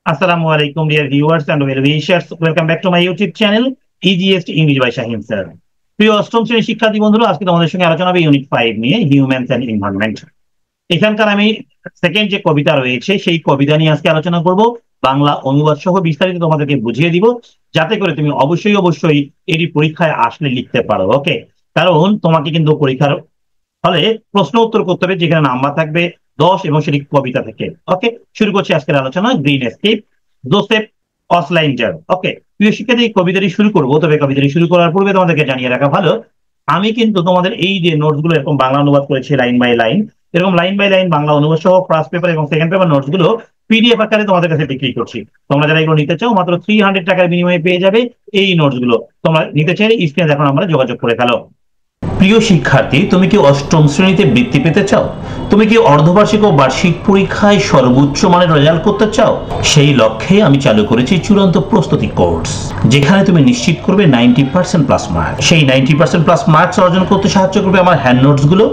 Assalamu alaikum, dear viewers and well wishers. Welcome back to my YouTube channel, Easiest English by Shaheen sir. প্রিয় অষ্টম শ্রেণীর শিক্ষার্থী বন্ধুরা, আজকে তোমাদের সঙ্গে আলোচনা হবে ইউনিট 5 নিয়ে হিউম্যানস এন্ড এনভায়রনমেন্ট। এখানকার আমি সেকেন্ড যে কবিতা রয়েছে সেই কবিতা নিয়ে আজকে আলোচনা করব। বাংলা অনুবাদ সহ বিস্তারিত তোমাদেরকে বুঝিয়ে দিব, যাতে করে তুমি অবশ্যই এটি পরীক্ষায় আসলে লিখতে পারো। ওকে, কারণ তোমাকে কিন্তু পরীক্ষার হলে প্রশ্ন উত্তর করতে হবে, যেখানে নাম্বার থাকবে 10 এবং সেটি কবিতা থেকে। ওকে, শুরু করছি আজকের আলোচনা। গ্রিন স্কেপ, জোসেফ অসলাইন্ডার। ওকে, প্রিয় শিক্ষার্থী, কবিতাটি শুরু করবো, তবে কবিতাটি শুরু করার পূর্বে তোমাদেরকে জানিয়ে রাখা ভালো, আমি কিন্তু তোমাদের এই যে নোটস গুলো এরকম বাংলা অনুবাদ করেছি লাইন বাই লাইন, এরকম লাইন বাই লাইন বাংলা অনুবাদ সহ ফার্স্ট পেপার এবং সেকেন্ড পেপার নোটস গুলো পিডিএফ আকারে তোমাদের কাছে বিক্রি করছি। তোমরা যারা এগুলো নিতে চাও মাত্র 300 টাকার বিনিময়ে পেয়ে যাবে এই নোটস গুলো। তোমরা নিতে চাইলে স্ক্রিনে দেখো আমরা যোগাযোগ করে ফেলো। প্রিয় শিক্ষার্থী, তুমি কি অষ্টম শ্রেণীতে বৃত্তি পেতে চাও? তুমি কি অর্ধবার্ষিক ও বার্ষিক পরীক্ষায় সর্বোচ্চ মানের রেজাল্ট করতে চাও? সেই লক্ষ্যে আমি চালু করেছি চূড়ান্ত প্রস্তুতি কোর্স, যেখানে তুমি নিশ্চিত করবে 90% প্লাস মার্ক। সেই 90% প্লাস মার্কস অর্জন করতে সাহায্য করবে আমার হ্যান্ড নোটস গুলো,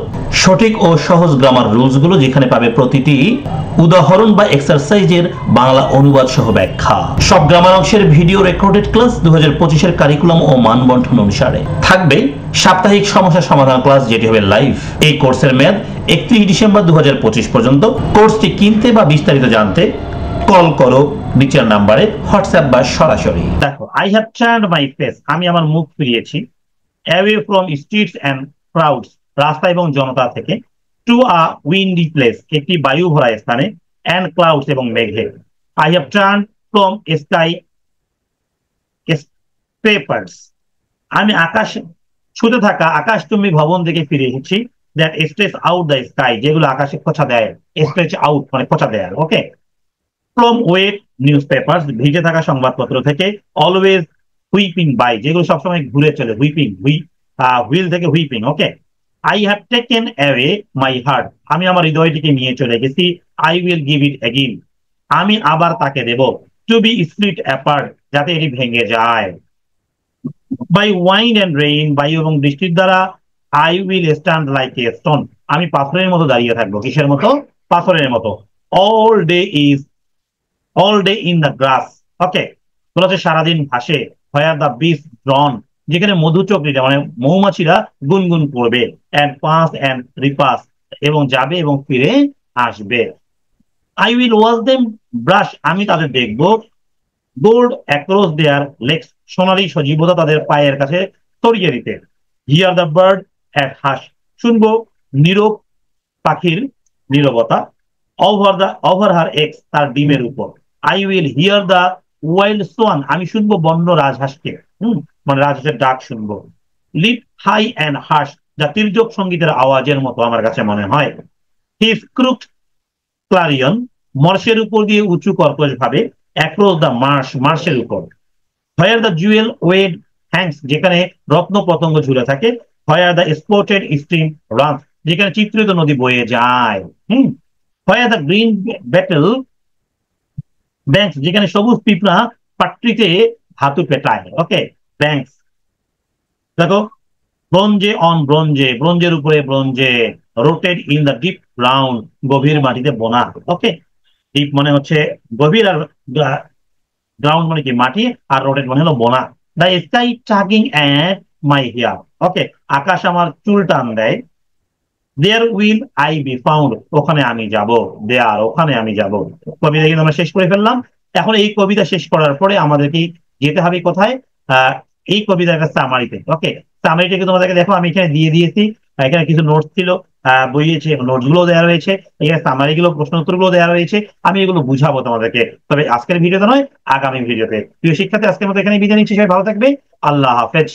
সঠিক ও সহজ গ্রামার রুলস গুলো, যেখানে পাবে প্রতিটি উদাহরণ বা এক্সারসাইজের বাংলা অনুবাদ সহ ব্যাখ্যা। সব গ্রামার অংশের ভিডিও রেকর্ডেড ক্লাস 2025 এর কারিকুলাম ও মানবন্টন অনুসারে থাকবে। সাপ্তাহিক সমস্যা সমাধান ক্লাস, যেটি হবে লাইভ। এই কোর্সের মেয়াদ 31 ডিসেম্বর 2025 পর্যন্ত। কোর্সটি কিনতে বা বিস্তারিত জানতে কল করো নিচের নাম্বারে, হোয়াটসঅ্যাপ বা সরাসরি। দেখো, I have turned my face, আমি আমার মুখ ফিরিয়েছি, away from streets and crowds, রাস্তা এবং জনতা থেকে, টু আ উইন্ডি প্লেস, একটি বায়ু ভরা স্থানে, এন্ড ক্লাউডস এবং মেঘে। I have turned from sky papers, আমি আকাশ ছুতে থাকা আকাশচুম্বী ভবন থেকে ফিরে এসেছি, that stretch out the sky, যেগুলো আকাশে খোঁচা দেয়, স্ট্রেচ আউট মানে খোঁচা দেয়। ওকে, ফ্রম ওয়েট নিউজ পেপার, ভিজে থাকা সংবাদপত্র থেকে, অলওয়েজ হুইপিং বাই, যেগুলো সবসময় ঘুরে চলে, হুইল থেকে whipping. Okay, I have taken away my heart, আমি আমার হৃদয়টিকে নিয়ে চলে গেছি, I will give it again, আমি আবার তাকে দেব, টু বি স্প্লিট অ্যাপার্ট, যাতে এটি ভেঙে যায়। বাই ওয়াইন্ড এন্ড রেইন, বায়ু এবং বৃষ্টির দ্বারা, I will stand like a stone, আমি পাথরের মতো দাঁড়িয়ে থাকবো। কিসের মতো? পাথরের মতো। All day in the grass. Okay, বলেছে সারাদিন ঘাসে, হোয়ার দ্য বিস ড্রন, যেখানে মধুচক্রীরা মানে মৌমাছিরা গুনগুন করবে, এন্ড পাস এন্ড রিপাস, এবং যাবে এবং ফিরে আসবে। I will watch them brush, আমি তাদের দেখবো, গোল্ড অ্যাক্রস দেয়ার লেগস, সোনালী সজীবতা তাদের পায়ের কাছে ছড়িয়ে দিতে। হিয়ার দ্য বার্ড অ্যাট হাস, শুনবো নীরব পাখির নীরবতা, ওভার হার এক্স, তার ডিমের উপর। I will hear the wild swan, আমি শুনবো বন্য রাজহাঁসকে, মানে রাজহাঁসের ডাক শুনবো। লিভ হাই অ্যান্ড হাস, যা তির্যক সঙ্গীতের আওয়াজের মতো আমার কাছে মনে হয়। হিজ ক্রুকড ক্লারিয়ন, মর্ষের উপর দিয়ে উঁচু কর্কশ ভাবে, অ্যাক্রস দ্য মার্শের উপর। হোয়ার দ্য জুয়েল ওয়েড হ্যাংস, যেখানে রত্ন পতঙ্গ ঝুলে থাকে। Where the spotted stream runs, যেখানে চিত্রিত নদী বয়ে যায়। Where the green battle banks, যেখানে সবুজ পিঁপড়া পাট্রিতে ধাতু পেটায়। ওকে, ব্যাংকস। দেখো, ব্রোঞ্জে অন ব্রোঞ্জে, ব্রোঞ্জের উপরে ব্রোঞ্জে, rooted in the deep ground, গভীর মাটিতে বোনা। ওকে, ডিপ মানে হচ্ছে গভীর, আর গ্রাউন্ড মানে কি মাটি, আর রোটেড মানে হলো বোনা। The sky tugging at my hair, okay, আকাশ আমার চুল টান দেয়। There will I be found, ওখানে আমি যাব, ওখানে আমি যাব। কবিতা কিন্তু আমরা শেষ করে ফেললাম। এখন এই কবিতা শেষ করার পরে আমাদেরকে যেতে হবে কোথায়? এই কবিতার একটা সামারিতে। ওকে, সামারিটাকে তোমাদেরকে দেখো আমি এখানে দিয়ে দিয়েছি। এখানে কিছু নোটস ছিল, বইয়েছে, নোটস গুলো দেওয়া রয়েছে, এখানে সামারি গুলো, প্রশ্ন উত্তর গুলো দেওয়া রয়েছে। আমি এগুলো বুঝাবো তোমাদেরকে, তবে আজকের ভিডিওতে নয়, আগামী ভিডিওতে। প্রিয় শিক্ষার্থী, আজকের মতো এখানে বিদায় নিচ্ছি। সবাই ভালো থাকবে, আল্লাহ হাফেজ।